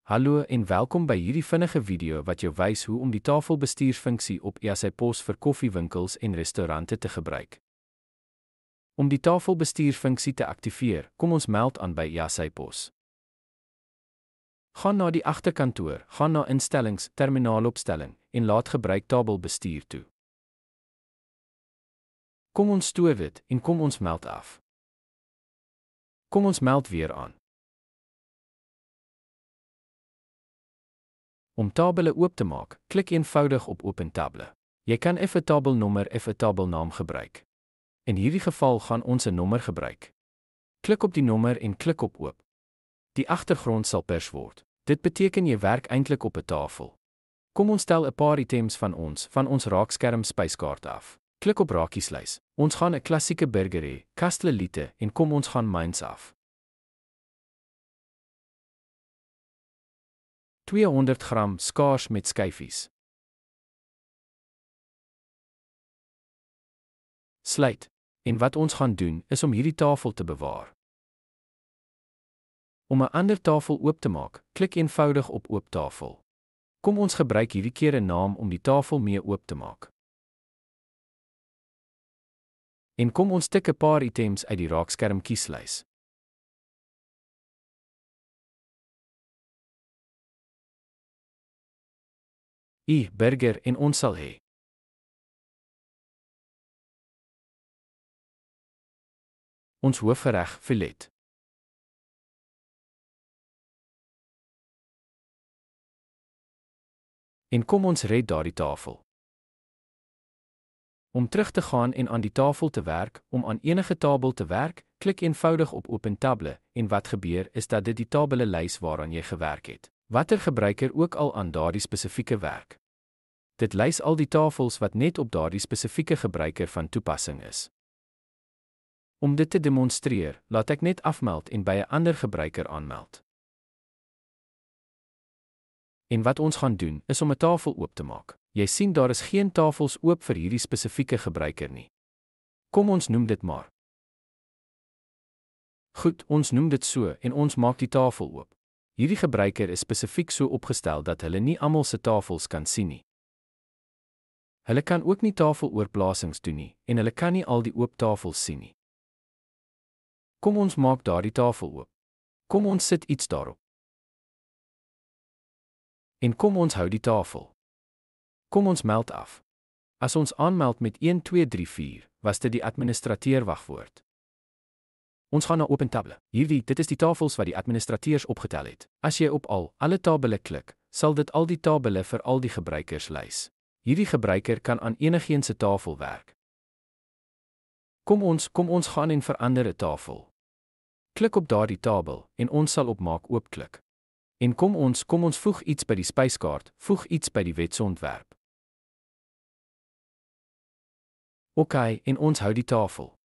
Hallo en welkom by hierdie vinnige video wat jou wys hoe om die tafelbestuursfunksie op YaSyPOS vir koffiewinkels en restaurante te gebruik. Om die tafelbestuursfunksie te aktiveer, kom ons meld aan by YaSyPOS. Gaan na die agterkantoor, gaan na instellings, terminaalopstelling en laat gebruik tabelbestuur toe. Kom ons stoor dit en kom ons meld af. Kom ons meld weer aan. Om tabelle oop te maak, klik eenvoudig op Open Table. Jy kan of 'n tabelnommer of 'n tabelnaam gebruik. In hierdie geval gaan ons 'n nommer gebruik. Klik op die nommer en klik op Oop. Die agtergrond sal pers word. Dit beteken jy werk eintlik op 'n tafel. Kom ons tel 'n paar items van ons raakskerm spyskaart af. Klik op Raakieslys. Ons gaan 'n klassieke burger hê, Kastelite en kom ons gaan myns af. 200 gram skaars met skyfies. Sluit. En wat ons gaan doen, is om hierdie tafel te bewaar. Om 'n ander tafel oop te maak, klik eenvoudig op Oop tafel. Kom ons gebruik hierdie keer 'n naam om die tafel mee oop te maak. En kom ons tik 'n paar items uit die raakskerm kieslys. Burger en ons sal hê. Ons hoofgereg filet. En kom ons red daardie tafel. Om terug te gaan en aan die tafel te werk, om aan enige tabel te werk, klik eenvoudig op Open Table en wat gebeur is dat dit die tabelle lys waaraan jy gewerk het. Watter gebruiker ook al aan daardie spesifieke werk. Dit lys al die tafels wat net op daardie spesifieke gebruiker van toepassing is. Om dit te demonstreer, laat ek net afmeld en by 'n ander gebruiker aanmeld. En wat ons gaan doen, is om 'n tafel oop te maak. Jy sien daar is geen tafels oop vir hierdie spesifieke gebruiker nie. Kom ons noem dit maar. Goed, ons noem dit so en ons maak die tafel oop. Hierdie gebruiker is spesifiek so opgestel dat hulle nie almal se tafels kan sien nie. Hulle kan ook nie tafeloorplasings doen nie en hulle kan nie al die oop tafels sien nie. Kom ons maak daardie tafel oop. Kom ons sit iets daarop. En kom ons hou die tafel. Kom ons meld af. As ons aanmeld met 1 2 3 4, was dit die administrateur wagwoord. Ons gaan na Open Table. Dit is die tafels wat die administrateurs opgetel het. As jy op alle tabelle klik, sal dit al die tabelle vir al die gebruikers lys. Hierdie gebruiker kan aan enigiemand se tafel werk. Kom ons gaan en verander 'n tafel. Klik op daardie tabel en ons sal op Maak oop klik. En kom ons voeg iets by die spyskaart, voeg iets by die wetsontwerp. En ons hou die tafel.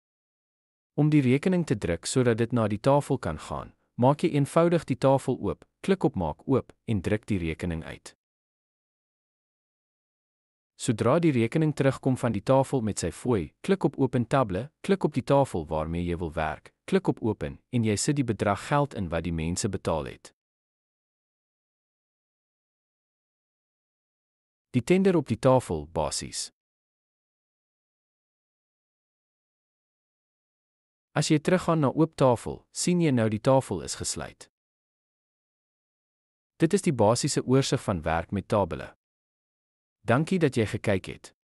Om die rekening te druk sodat dit na die tafel kan gaan, maak jy eenvoudig die tafel oop, klik op Maak oop en druk die rekening uit. Sodra die rekening terugkom van die tafel met sy fooi, klik op Open Table, klik op die tafel waarmee jy wil werk, klik op Open en jy sit die bedrag geld in wat die mense betaal het. Die tender op die tafel, basies. As jy teruggaan na Oop tafel, sien jy nou die tafel is gesluit. Dit is die basiese oorsig van werk met tabelle. Dankie dat jy gekyk het.